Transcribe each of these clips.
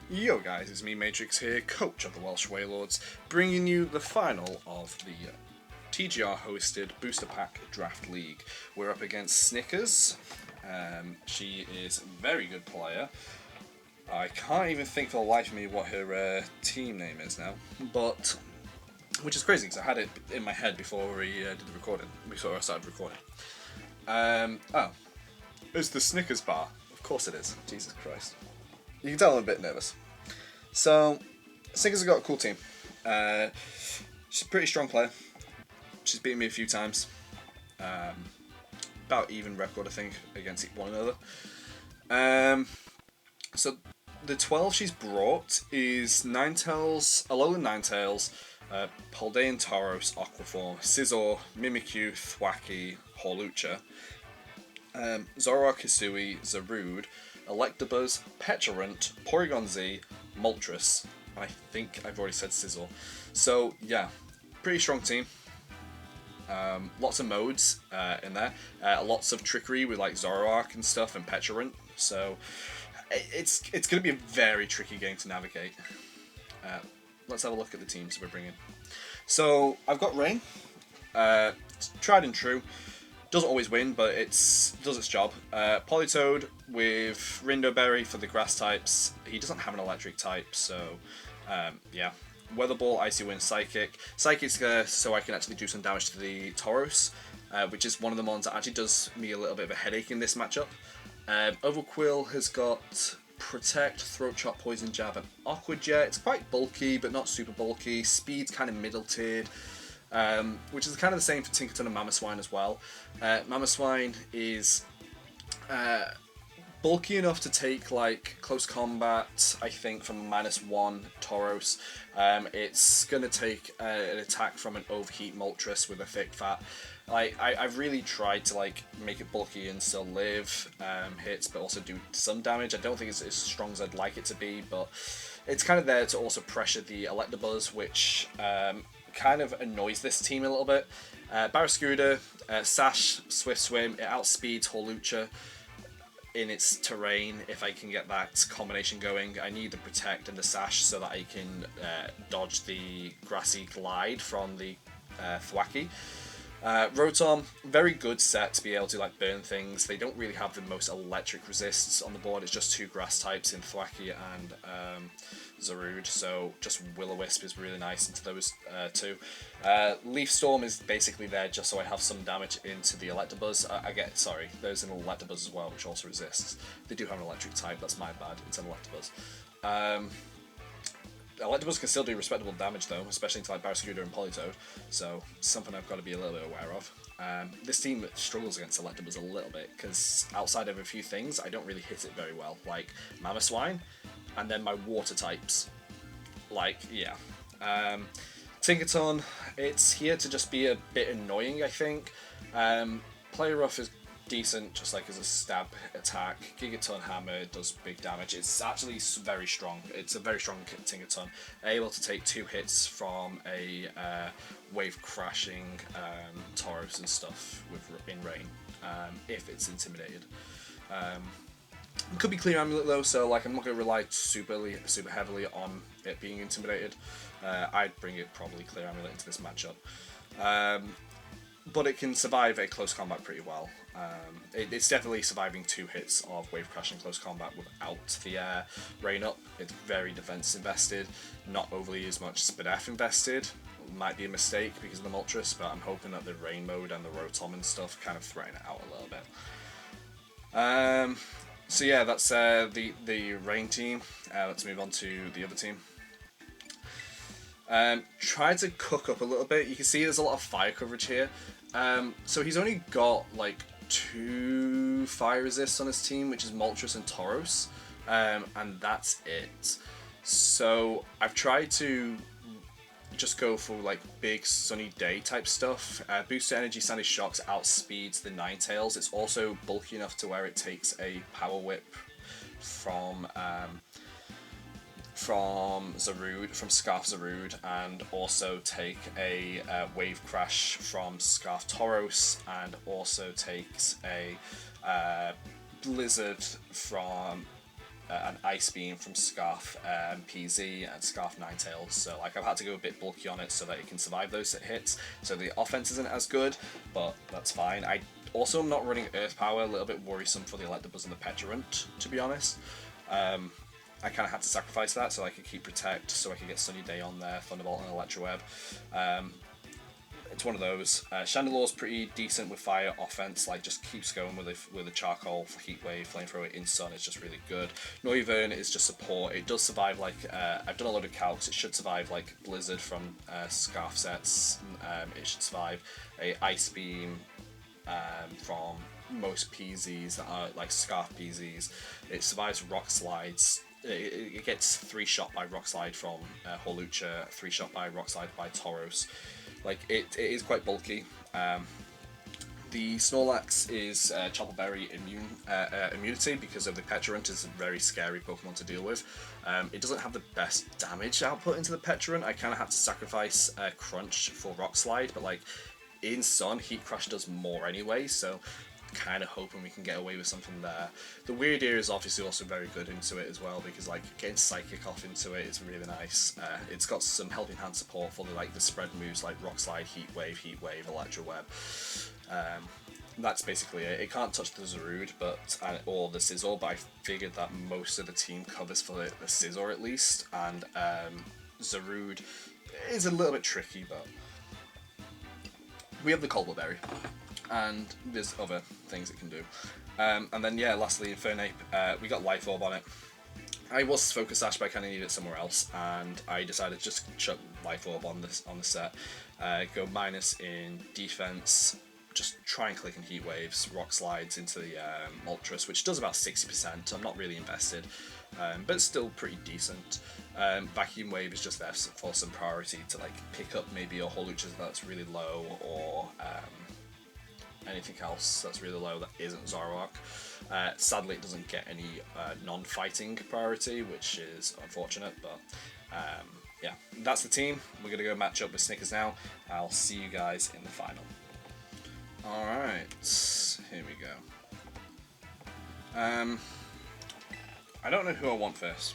Yo guys, it's me Matrix here, coach of the Welsh Waylords, bringing you the final of the TGR hosted Booster Pack Draft League. We're up against Snickers. She is a very good player. I can't even think for the life of me what her team name is now, but which is crazy because I had it in my head before we did the recording, before I started recording. It's the Snickers bar. Of course it is. Jesus Christ. You can tell I'm a bit nervous. So, Snickers has got a cool team. She's a pretty strong player. She's beaten me a few times. About even record, I think, against one another. So, the 12 she's brought is Ninetales, Alolan Ninetales, Paldean Tauros, Aquaform, Scizor, Mimikyu, Thwackey, Hawlucha, Zoroark, Hisui, Zarude, Electabuzz, Petrarant, Porygon Z, Moltres. I think I've already said Sizzle. So yeah, pretty strong team. Lots of modes in there. Lots of trickery with like Zoroark and stuff and Petrarant. So it's going to be a very tricky game to navigate. Let's have a look at the teams we're bringing. So I've got Rain. Tried and true. Doesn't always win, but it does its job. Politoed with Rindoberry for the grass types. He doesn't have an electric type, so yeah. Weather Ball, Icy Wind, Psychic. Psychic's so I can actually do some damage to the Tauros, which is one of the mons that actually does me a little bit of a headache in this matchup. Overquill has got Protect, Throat Chop, Poison Jab, and Aqua Jet. It's quite bulky, but not super bulky. Speed's kind of middle tiered. Which is kind of the same for Tinkerton and Mamoswine as well. Mamoswine is bulky enough to take like close combat, I think, from a -1 Tauros. It's going to take an attack from an Overheat Moltres with a thick fat. I've really tried to like make it bulky and still live hits, but also do some damage. I don't think it's as strong as I'd like it to be, but it's kind of there to also pressure the Electabuzz, which kind of annoys this team a little bit. Barraskewda, Sash, Swift Swim, it outspeeds Hawlucha in its terrain. If I can get that combination going, I need the Protect and the Sash so that I can dodge the Grassy Glide from the Thwackey. Rotom, very good set to be able to like burn things. They don't really have the most electric resists on the board. It's just two grass types in Thwackey and Zarude, so just Will-O-Wisp is really nice into those two. Leaf Storm is basically there just so I have some damage into the Electabuzz. There's an Electabuzz as well, which also resists. They do have an electric type, that's my bad, it's an Electabuzz. Electabuzz can still do respectable damage though, especially into like Barraskewda and Politoed, so something I've got to be a little bit aware of. This team struggles against Electabuzz a little bit, because outside of a few things, I don't really hit it very well, like Mamoswine, and then my water types. Like, yeah. Tinkerton, it's here to just be a bit annoying, I think. Play Rough is decent, just like as a stab attack. Gigaton Hammer does big damage. It's actually very strong. It's a very strong Tinkerton, able to take 2 hits from a wave crashing Tauros and stuff in rain, if it's intimidated. It could be Clear Amulet though, so like I'm not going to rely super heavily on it being intimidated. I'd bring it probably Clear Amulet into this matchup. But it can survive a close combat pretty well. It's definitely surviving 2 hits of Wave Crash in close combat without the Rain Up. It's very defense invested, not overly as much Spadef invested. Might be a mistake because of the Moltres, but I'm hoping that the Rain mode and the Rotom and stuff kind of threaten it out a little bit. So yeah, that's the Rain team. Let's move on to the other team. Try to cook up a little bit. You can see there's a lot of fire coverage here. So he's only got like 2 fire resists on his team, which is Moltres and Tauros, and that's it. So I've tried to just go for like big sunny day type stuff. Booster Energy Sandy Shocks outspeeds the Ninetales. It's also bulky enough to where it takes a Power Whip from Zarude, from Scarf Zarude, and also take a Wave Crash from Scarf Tauros, and also takes a Blizzard from an Ice Beam from Scarf PZ and Scarf Ninetales, so like I've had to go a bit bulky on it so that it can survive those hits. So the offense isn't as good, but that's fine. I also am not running Earth Power, a little bit worrisome for the Electabuzz and the Petulant, to be honest. I kind of had to sacrifice that so I could keep Protect, so I could get Sunny Day on there, Thunderbolt and Electroweb. It's one of those. Chandelore's pretty decent with fire offense, like just keeps going with a Charcoal, Heat Wave, Flamethrower in Sun is just really good. Noivern is just support. It does survive like, I've done a load of calcs, it should survive like Blizzard from Scarf sets, it should survive a Ice Beam from most PZs that are like Scarf PZs. It survives Rock Slides. It gets 3-shot by Rock Slide from Hawlucha, 3-shot by Rock Slide by Tauros. Like, it is quite bulky. The Snorlax is Chopper Berry immunity because of the Petulant is a very scary Pokemon to deal with. It doesn't have the best damage output into the Petulant. I kind of had to sacrifice Crunch for Rock Slide, but like in Sun, Heat Crush does more anyway, so kind of hoping we can get away with something there. The Weird Ear is obviously also very good into it as well, because like getting Psychic off into it is really nice. It's got some Helping Hand support for the spread moves like Rock Slide, Heat Wave, Electroweb. That's basically it. It can't touch the Zarude or the Scizor, but I figured that most of the team covers for the Scizor at least, and Zarude is a little bit tricky, but we have the Colbur Berry. And there's other things it can do. And then yeah, lastly Infernape, we got Life Orb on it. I was Focus Sash, but I kind of needed it somewhere else, and I decided to just chuck Life Orb on the set. Go minus in defense, just try and click in Heat Waves, Rock Slides into the Moltres, which does about 60%. I'm not really invested, but it's still pretty decent. Vacuum Wave is just there for some priority to like pick up maybe a Hawlucha that's really low, or anything else that's really low that isn't Zoroark. Sadly, it doesn't get any non-fighting priority, which is unfortunate, but yeah, that's the team. We're going to go match up with Snickers now. I'll see you guys in the final. Alright, here we go. I don't know who I want first.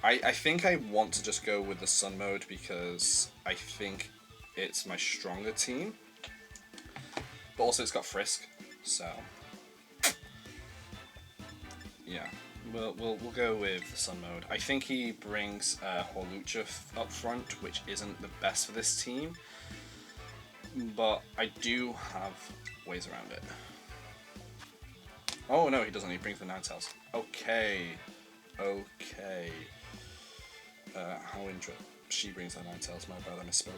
I think I want to just go with the Sun mode because I think it's my stronger team. But also it's got Frisk, so yeah, we'll go with the Sun mode. I think he brings Hawlucha up front, which isn't the best for this team, but I do have ways around it. Oh no, he doesn't. He brings the Ninetales. Okay. How interesting. She brings the Ninetales. My bad, I misspoke.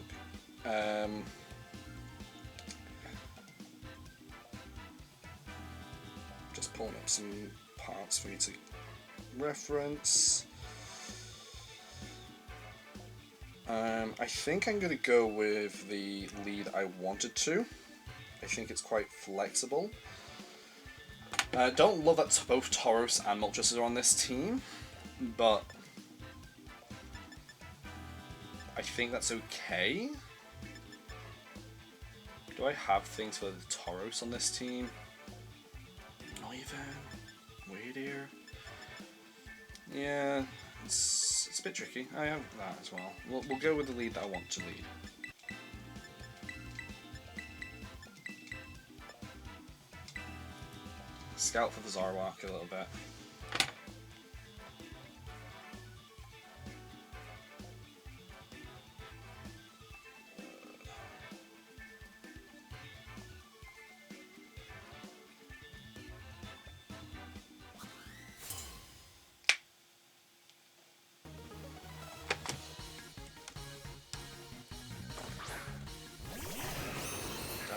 Just pulling up some parts for you to reference. I think I'm going to go with the lead I wanted to. I think it's quite flexible. Don't love that both Tauros and Moltres are on this team, but I think that's okay. Do I have things for the Tauros on this team? Weird Ear. Yeah, it's a bit tricky. I have that as well. We'll go with the lead that I want to lead. Scout for the Zoroark a little bit.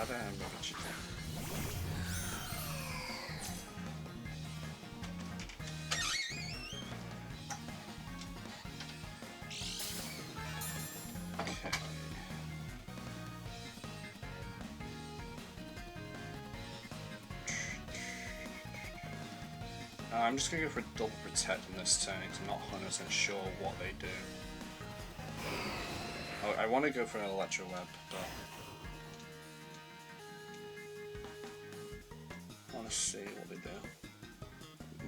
I'm going to cheat. Okay. I'm just going to go for double protect on this turn because I'm not 100% sure what they do. Oh, I want to go for an Electroweb, but I want to see what they do.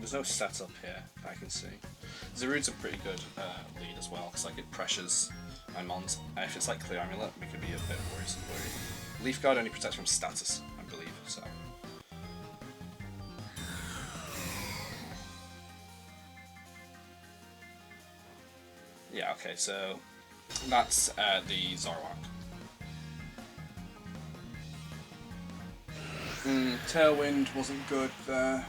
there's no setup here that I can see. Zarude's a pretty good lead as well, because like it pressures my mons. If it's like Clear Amulet, we could be a bit worried. Leaf Guard only protects from status, I believe, so. Yeah, okay, so that's the Zoroark. Tailwind wasn't good there.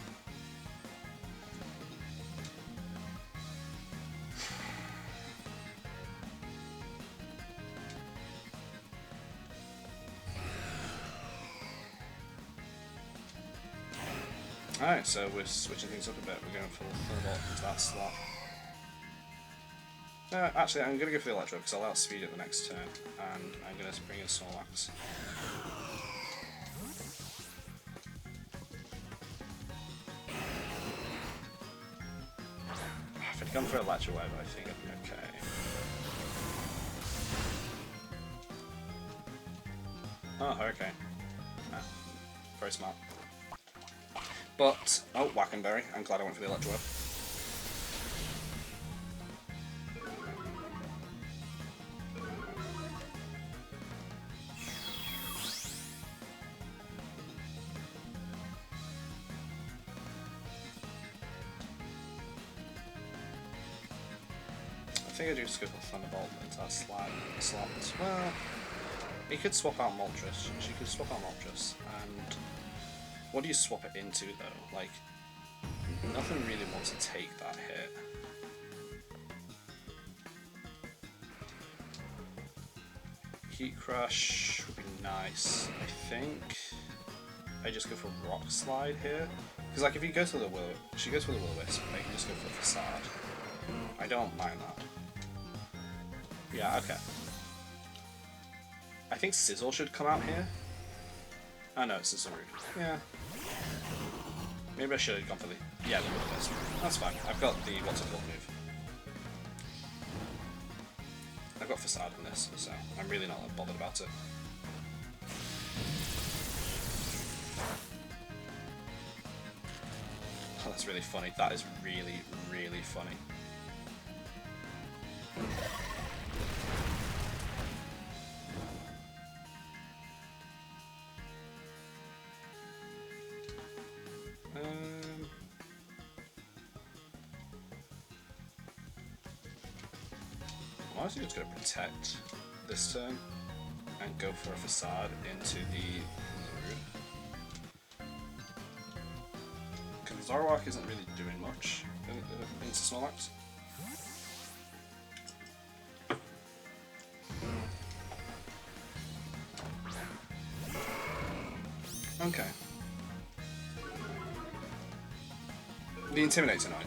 Alright, so we're switching things up a bit. We're going for Thunderbolt into that slot. Actually, I'm going to go for the Electro because I'll outspeed it the next turn, and I'm going to bring in Snorlax. If I'd gone for Electro Web, I think I'd be okay. Oh, Hurricane. Ah, very smart. But, oh, Wackenberry. I'm glad I went for the Electro Web. I think I do just go for Thunderbolt into that slot. Well, he could swap out Moltres. She could swap out Moltres. And what do you swap it into though? Like, nothing really wants to take that hit. Heat Crush would be nice. I think I just go for Rock Slide here. Because like if he goes for the she goes for the Will-O-Wisp, I can just go for Facade. I don't mind that. Yeah, okay. I think Sizzle should come out here. Oh no, it's Zarude. Yeah. Maybe I should have gone for the... Yeah, the Will-O-Wisp. That's fine. I've got the what's it called move. I've got Facade in this, so I'm really not bothered about it. Oh, that's really funny. That is really, really funny. I'm honestly just going to protect this turn and go for a Facade into the Zarude. Because Zoroark isn't really doing much into Snorlax. Okay. The Intimidate's annoying,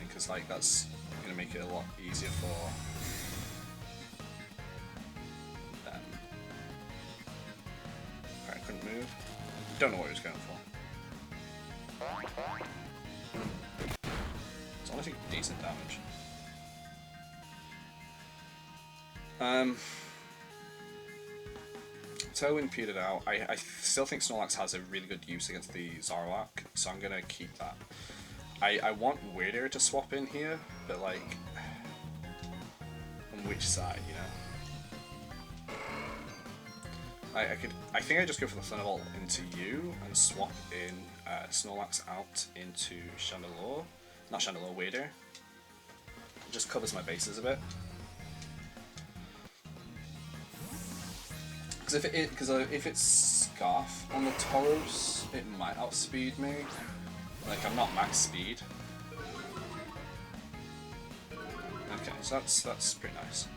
because like that's going to make it a lot easier for them. I couldn't move. Don't know what he was going for. It's honestly decent damage. Tailwind petered out. I still think Snorlax has a really good use against the Zoroark, so I'm gonna keep that. I want Weirder to swap in here, but like, on which side, you know? I think I just go for the Thunderbolt into you and swap in Snorlax out into Chandelure. Not Chandelure, Weirder. It just covers my bases a bit. Because if it's Scarf on the Tauros, it might outspeed me. Like, I'm not max speed. Okay, so that's pretty nice.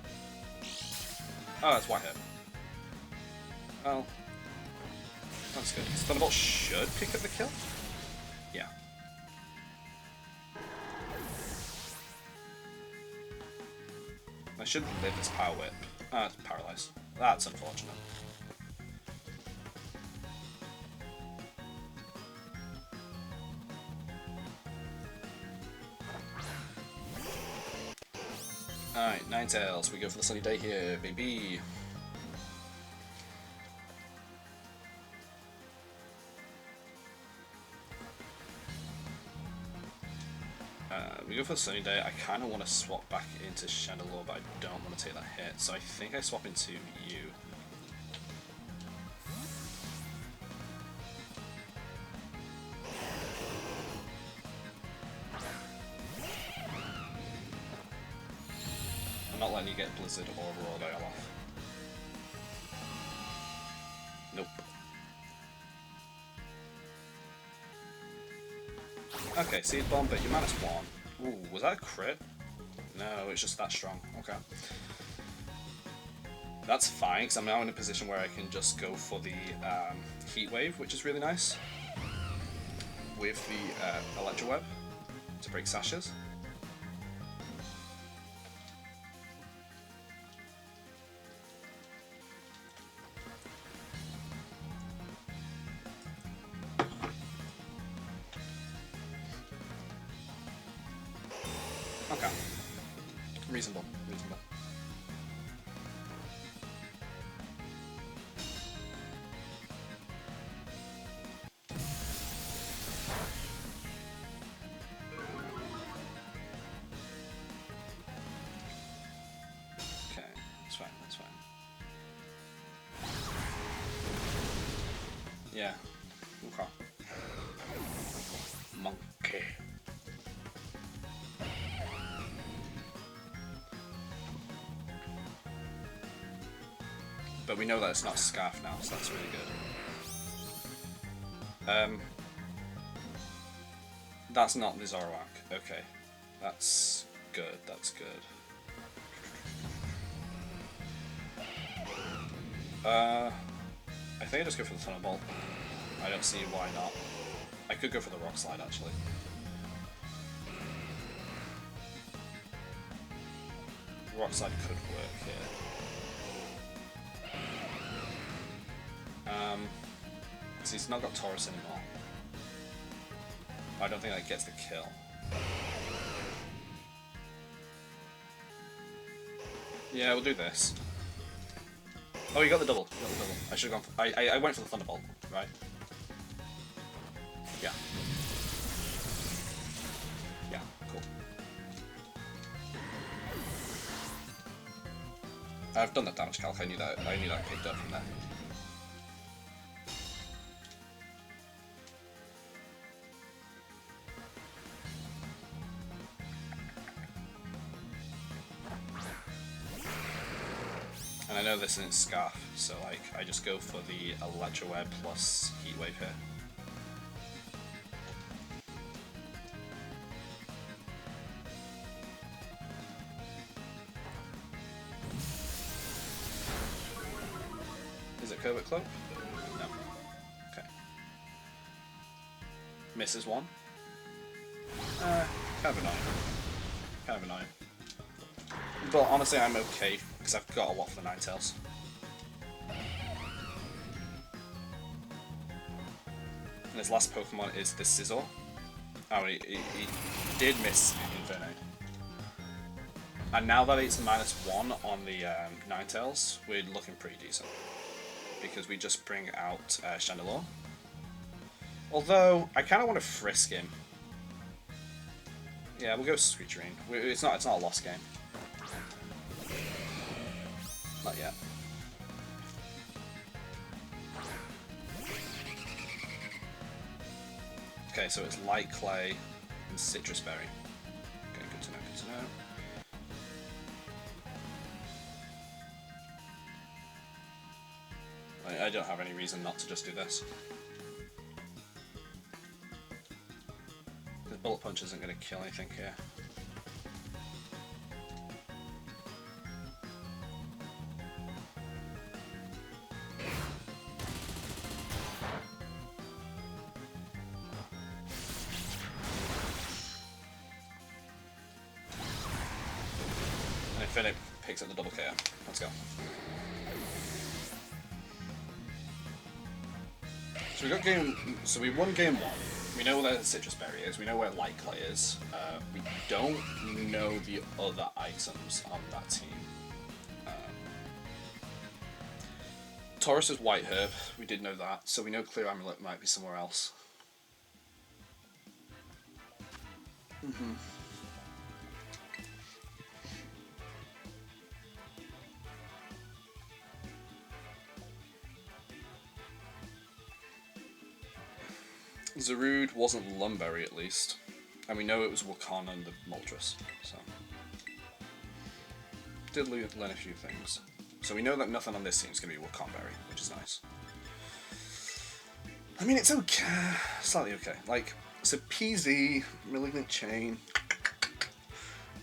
Oh, that's Whitehead. Well, that's good. Thunderbolt should pick up the kill? Yeah. I should live this Power Whip. Ah, it's paralyzed. That's unfortunate. Alright, Ninetales, we go for the sunny day here, baby. We go for the Sunny Day. I kind of want to swap back into Chandelure, but I don't want to take that hit. So I think I swap into you. I'm not letting you get Blizzard or Aurora Dial off. Nope. Okay, Seed Bomb, but you're -1. Ooh, was that a crit? No, it's just that strong. Okay. That's fine, because I'm now in a position where I can just go for the Heat Wave, which is really nice. With the Electro Web to break sashes. Okay. Reasonable, reasonable. Okay, that's fine, that's fine. Yeah, okay. Monkey. But we know that it's not Scarf now, so that's really good. That's not the Zoroark. Okay. That's good, that's good. I think I just go for the Thunderbolt. I don't see why not. I could go for the Rock Slide, actually. Rock Slide could work here. So he's not got Taurus anymore. I don't think that gets the kill. Yeah, we'll do this. Oh, you got the double. You got the double. I should have gone. I went for the Thunderbolt, right? Yeah. Yeah. Cool. I've done that damage calc. I knew that. I knew that picked up from there. And I know this isn't Scarf, so like I just go for the Electro Web plus Heat Wave here. Is it Covert Cloak? No. Okay. Misses one. Kind of annoying. Kind of annoying. But honestly, I'm okay because I've got a lot for the Ninetales. And his last Pokemon is the Scizor. Oh, he did miss Inferno. And now that it's -1 on the Ninetales, we're looking pretty decent. Because we just bring out Chandelure. Although, I kind of want to frisk him. Yeah, we'll go Screechering. It's not a lost game. Not yet. Okay, so it's Light Clay and Citrus Berry. Okay, good to know, good to know. I don't have any reason not to just do this. The Bullet Punch isn't going to kill anything here. Philip picks up the double KO. Let's go. So we got we won game 1. We know where the Citrus Berry is. We know where Light Clay is. We don't know the other items on that team. Taurus is White Herb. We did know that, so we know Clear Amulet might be somewhere else. Zarude wasn't Lumberry at least. And we know it was Wakana and the Moltres, so. Did learn a few things. So we know that nothing on this team is going to be Wakanberry, which is nice. I mean, it's okay. Slightly okay. Like, so PZ, Malignant Chain,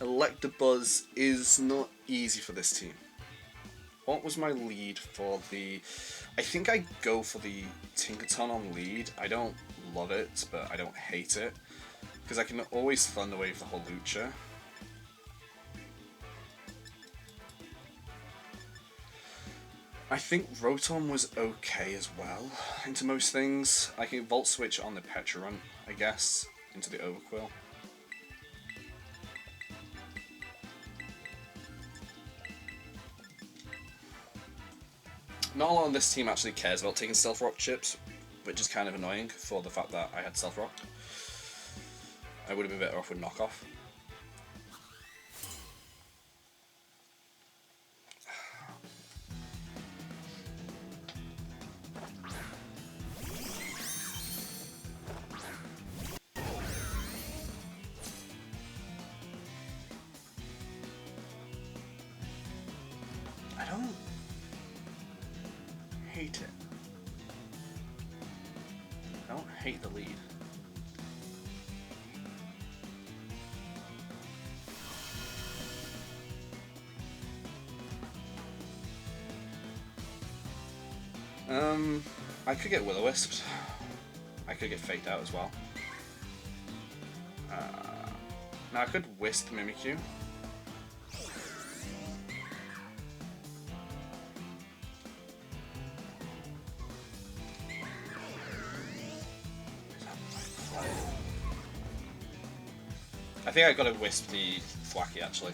Electabuzz is not easy for this team. What was my lead for the... I think I go for the Tinkaton on lead. I don't love it, but I don't hate it. Because I can always Thunder Wave the whole Lucha. I think Rotom was okay as well into most things. I can Volt Switch on the Petra I guess, into the Overquill. Not a lot of this team actually cares about taking Stealth Rock chips, which is kind of annoying for the fact that I had Stealth Rock. I would have been better off with Knockoff. I don't hate it. I don't hate the lead. I could get Will-O-Wisped. I could get Faked Out as well. Now I could Wisp Mimikyu. I think I gotta Wisp the Thwacky actually.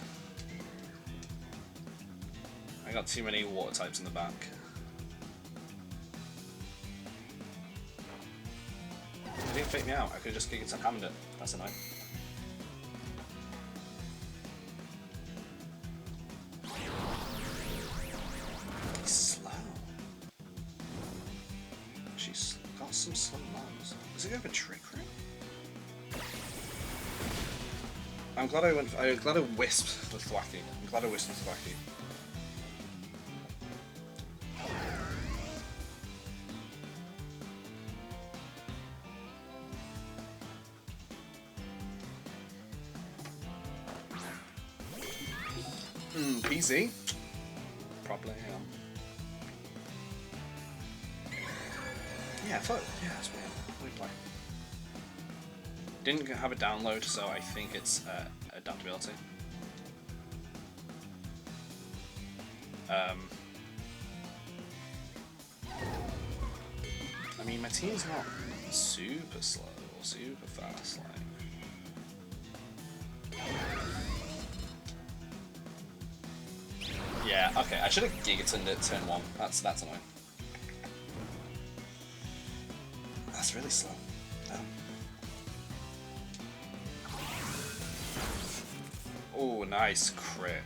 I got too many water types in the back. It didn't fake me out. I could just Giga Hammered it. That's annoying. He's slow. She's got some slow lines. Does he have a Trick Room? I'm glad I Wisped the Thwacky. I'm glad I Wisped the Thwacky. PZ? Probably, yeah, I thought, yeah, that's weird. Weird play. Didn't have a download, so I think it's adaptability. I mean, my team's not super slow or super fast, like. Yeah, okay, I should have Gigatoned it turn 1. That's annoying. That's really slow. Oh, nice crit.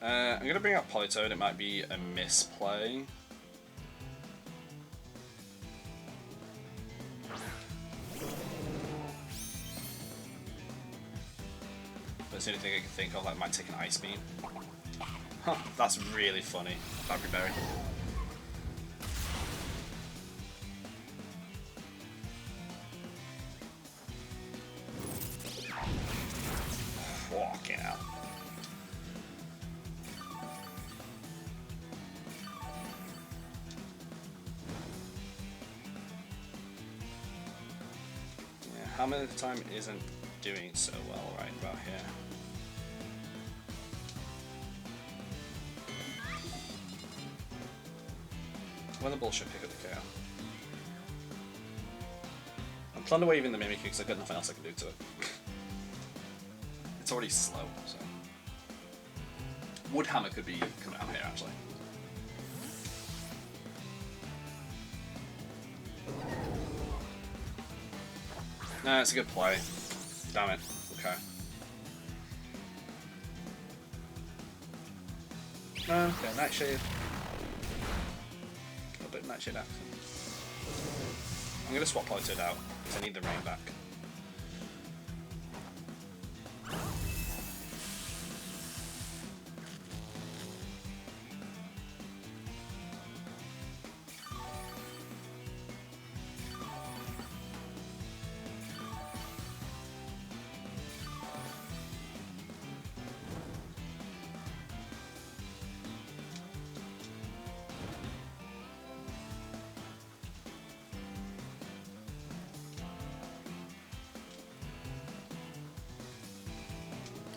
I'm gonna bring out Politoed. It might be a misplay. That's the only thing I can think of that might take an Ice Beam. Huh, that's really funny. Battery Berry. Fucking hell. Yeah, Hammer at the time isn't doing so well right about here. When the bullshit pick up the KO. I'm Thunder Waving the Mimikyu because I've got nothing else I can do to it. It's already slow, so. Woodhammer could be coming out here actually. Nah, it's a good play. Damn it. Okay. Okay, Nightshade. little bit of Nightshade accent. I'm going to swap Politoed out, because I need the rain back.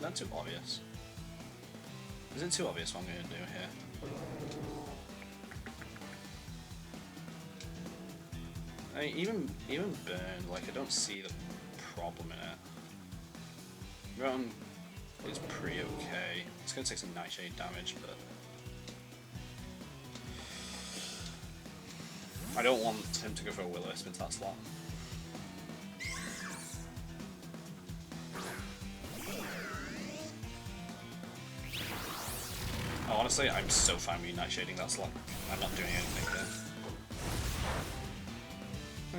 Not too obvious. Is it too obvious what I'm going to do here? I mean, even burn, like, I don't see the problem in it. Rotom is pretty okay. It's going to take some Nightshade damage, but I don't want him to go for a Will-O-Wisp into that slot. Honestly, I'm so fine with Nightshading that slot. I'm not doing anything there.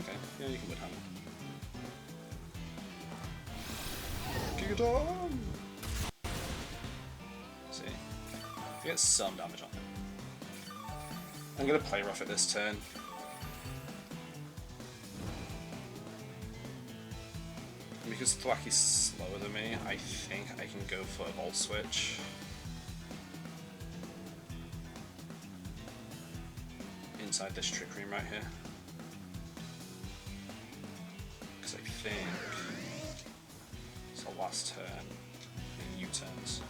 Okay, yeah, you can wood hammer. Gigadon! See? You get some damage on him. I'm gonna play rough at this turn. And because Thwacky's slower than me, I think I can go for a Volt Switch. Inside this Trick Room right here. Because I think it's the last turn in U-turns.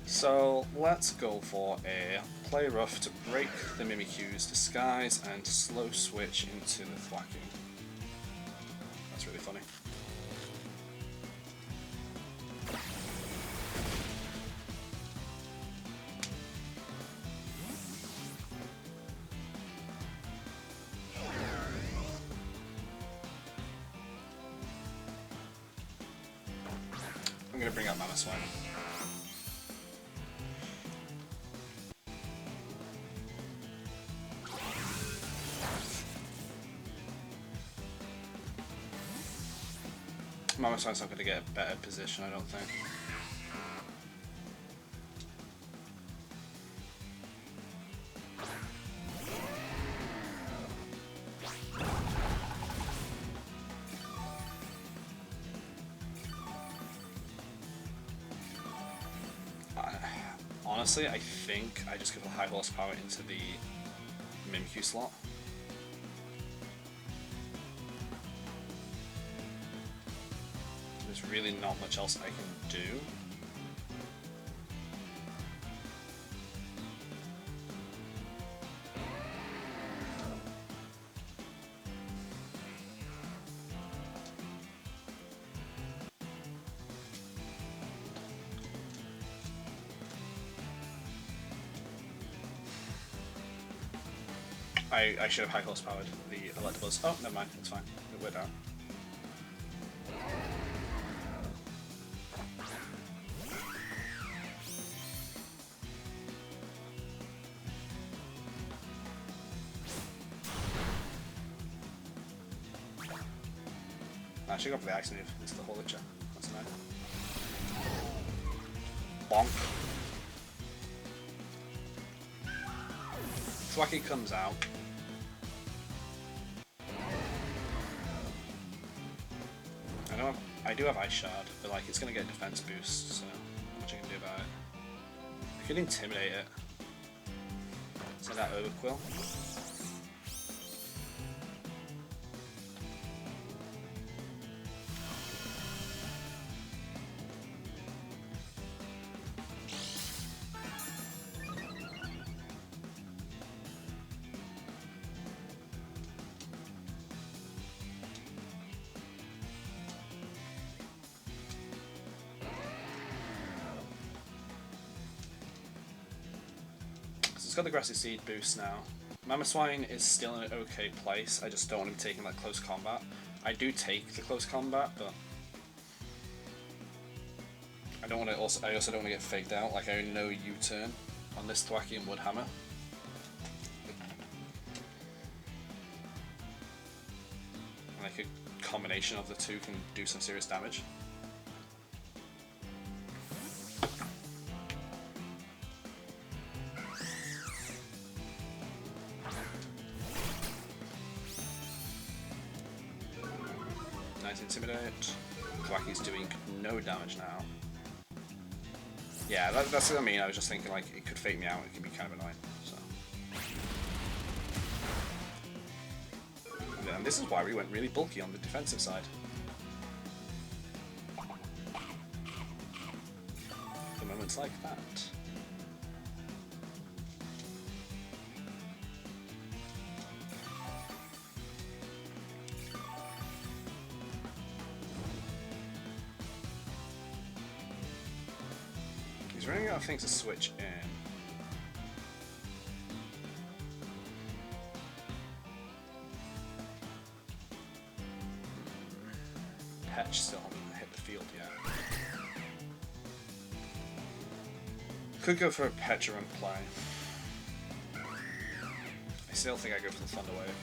So let's go for a play rough to break the Mimikyu's disguise and slow switch into the Thwacky. That's really funny. I'm going to bring out Mamoswine. Mamoswine's not going to get a better position, I don't think. Honestly, I think I just give the high horsepower into the Mimikyu slot. There's really not much else I can do. I should have high horsepowered the Electabuzz. Oh, never mind, it's fine. We're down. I should go for the Ice move into the Horlicher. That's nice. Bonk. Thwacky comes out. I do have Ice Shard, but like it's gonna get a defense boost, so not much I can do about it. I could intimidate it. Send that Overquill. It's got the Grassy Seed boost now. Mamoswine is still in an okay place, I just don't want him taking that close combat. I do take the close combat, but I also don't want to get faked out, like I only know U-turn on this Thwacky and Wood Hammer. like a combination of the two can do some serious damage. Nice intimidate. Quacky's doing no damage now. Yeah, that's what I mean. I was just thinking like it could fake me out. It could be kind of annoying. So. And this is why we went really bulky on the defensive side. For moments like that. He's running out of things to switch in. Patch still hasn't hit the field yet. Could go for a Petra and play. I still think I go for the Thunder Wave.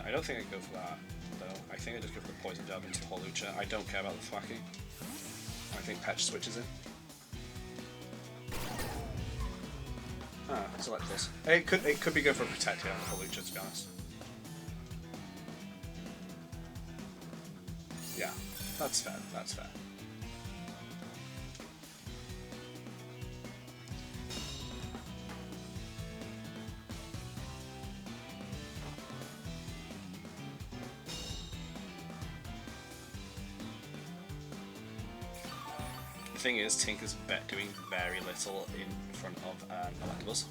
I don't think I go for that, though. I think I just go for the Poison Jab into the Hawlucha. I don't care about the Thwacky. I think Patch switches in. Ah, select this. It could be good for a Protect here on the Hawlucha, to be honest. Yeah, that's fair, that's fair. The thing is, Tinker's doing very little in front of Electabuzz.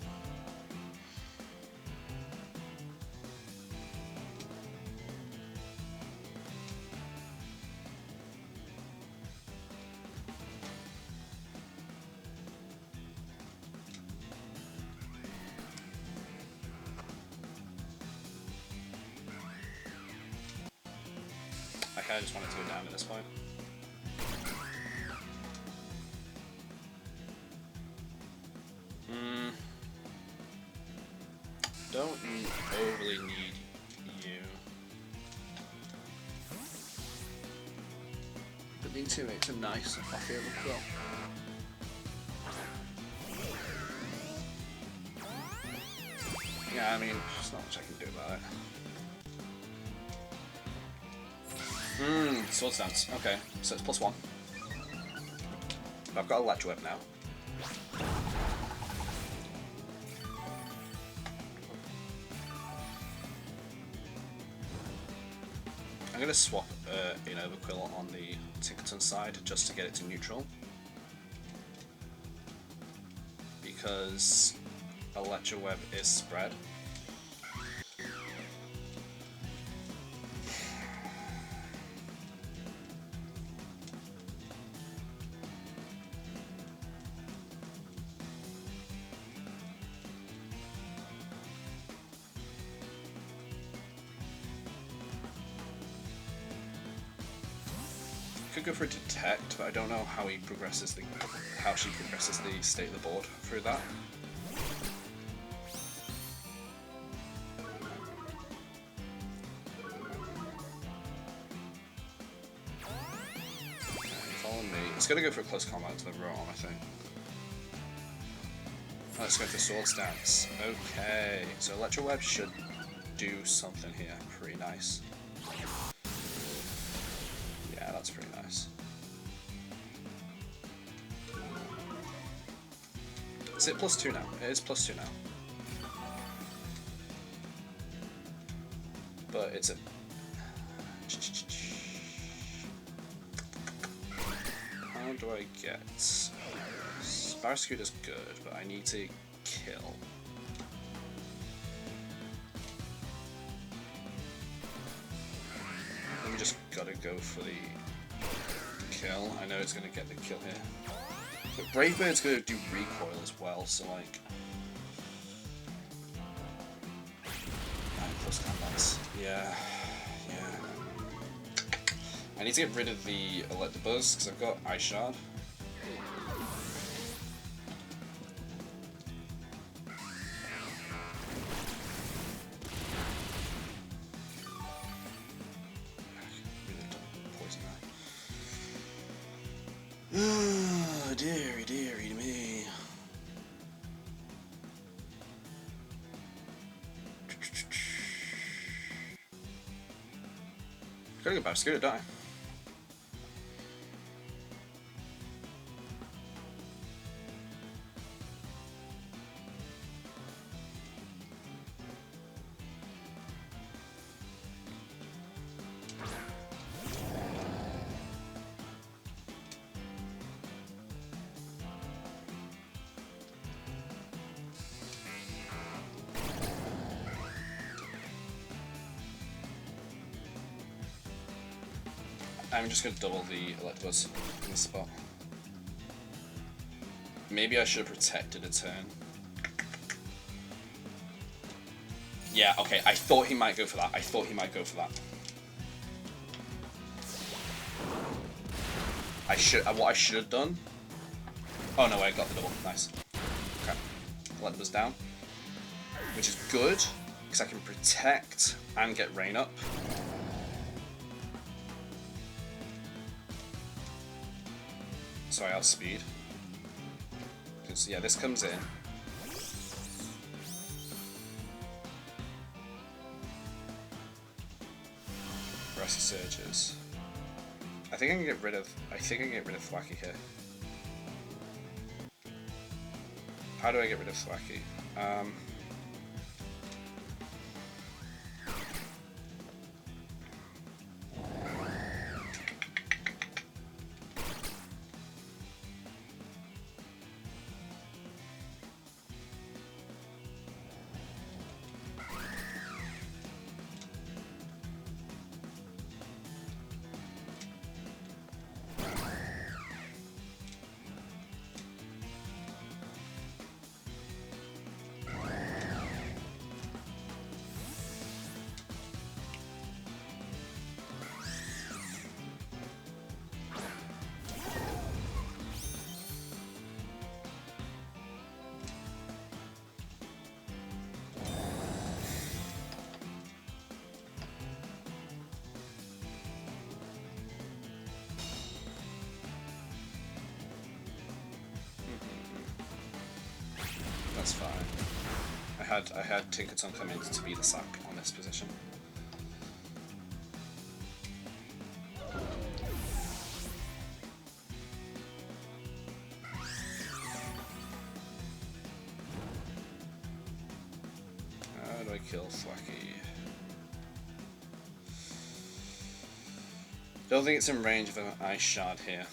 I kinda just want it to go down at this point. Don't overly need you. But these two makes a nice off-field quill. Yeah, I mean, there's not much I can do about it. Sword Stance. Okay, so it's +1. I've got a Electro Whip now. I'm going to swap in Overquill on the Tinkerton side just to get it to neutral. Because Electro Web is spread. Could go for a Detect, but I don't know how she progresses the state of the board through that. Okay, follow me. It's gonna go for a close combat to the Roam, I think. Let's go for Sword Stance. Okay, so Electro Web should do something here. Pretty nice. Yeah, that's pretty nice. Is it +2 now? It is +2 now. But it's a... How do I get... Sparascooter's good, but I need to kill. Let me just gotta go for the kill. I know it's gonna get the kill here. But Brave Bird's gonna do recoil as well, so like... Close combats. Yeah. I need to get rid of the Electabuzz, because I've got Ice Shard. gotta go back to Scooter, don't I? I'm just going to double the Electabuzz in this spot. Maybe I should have protected a turn. Yeah, okay, I thought he might go for that. What I should have done... Oh no, I got the double. Nice. Okay. Electabuzz down. Which is good, because I can protect and get rain up. Sorry, I'll speed. Because, yeah, this comes in. Grassy Surges. I think I can get rid of Thwacky here. How do I get rid of Thwacky? That's fine. I had Tinkerton come in to be the sack on this position. How do I kill Thwacky? Don't think it's in range of an Ice Shard here.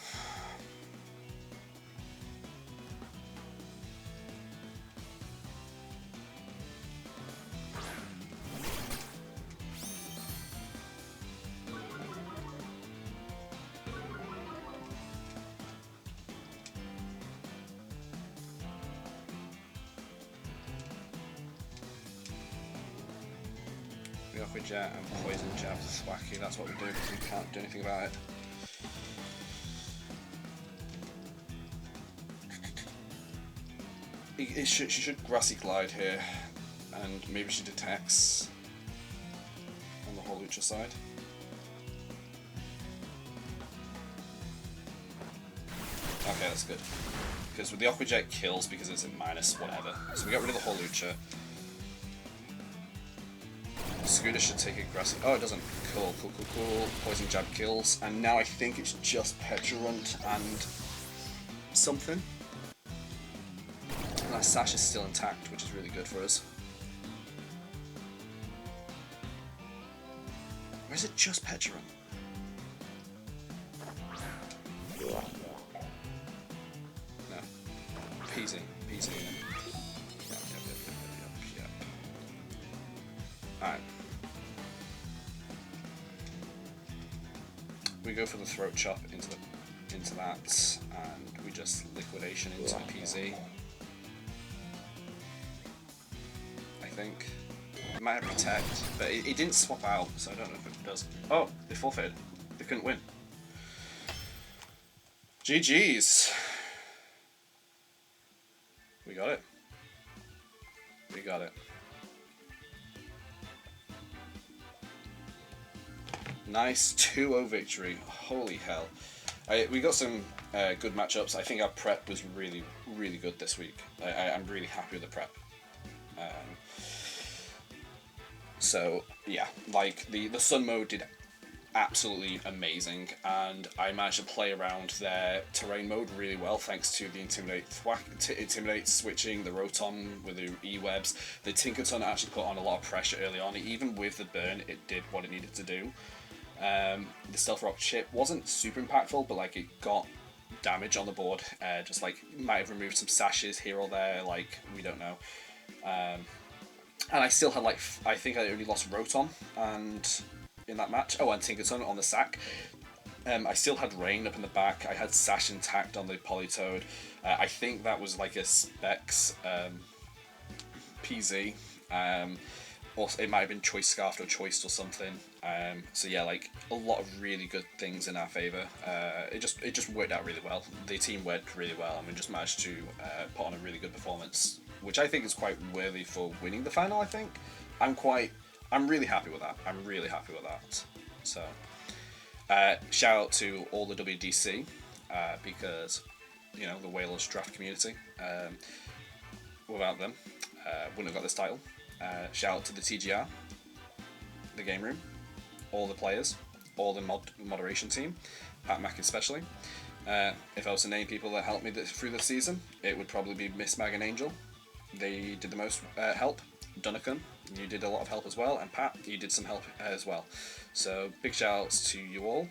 Aqua Jet and Poison Jab to Thwacky, that's what we do because we can't do anything about it. She should Grassy Glide here, and maybe she detects on the Hawlucha side. Okay, that's good. Because with the Aqua Jet kills because it's in minus whatever. So we got rid of the Hawlucha. Scooter should take aggressive. Oh, it doesn't. Cool. Poison Jab kills. And now I think it's just Pecharunt and something. And our Sash is still intact, which is really good for us. Or is it just Pecharunt? No. Peasy. Yep. Alright. We go for the Throat Chop into that, and we just Liquidation into the PZ. I think. It might have Protect, but it didn't swap out, so I don't know if it does. Oh, they forfeited. They couldn't win. GG's. We got it. Nice 2-0 victory. Holy hell. We got some good matchups. I think our prep was really, really good this week. I'm really happy with the prep. So, yeah, like, the Sun mode did absolutely amazing, and I managed to play around their terrain mode really well thanks to the Intimidate switching, the Rotom with the E-Webs. The Tinkerton actually put on a lot of pressure early on. Even with the burn, it did what it needed to do. The Stealth Rock chip wasn't super impactful, but like it got damage on the board. Just like might have removed some sashes here or there, like we don't know. And I still had like I think I only lost Rotom and in that match. Oh, and Tinkerton on the sack. I still had Rain up in the back. I had Sash intact on the Politoed. I think that was like a Specs PZ. Also, it might have been Choice Scarfed or Choiced or something. So yeah, like a lot of really good things in our favour. It just worked out really well. The team worked really well, and we just managed to put on a really good performance, which I think is quite worthy for winning the final. I think I'm really happy with that. I'm really happy with that. So shout out to all the WDC because the Wales draft community. Without them, wouldn't have got this title. Shout out to the TGR, the game room, all the players, all the moderation team, Pat Mack especially. If I was to name people that helped me through the season, it would probably be Miss Mag and Angel. They did the most help. Duncan, you did a lot of help as well, and Pat, you did some help as well. So big shout outs to you all.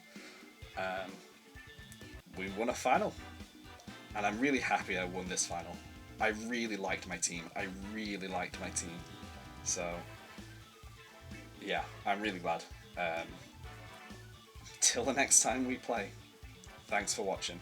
We won a final, and I'm really happy I won this final. I really liked my team. So yeah, I'm really glad. Till the next time we play. Thanks for watching.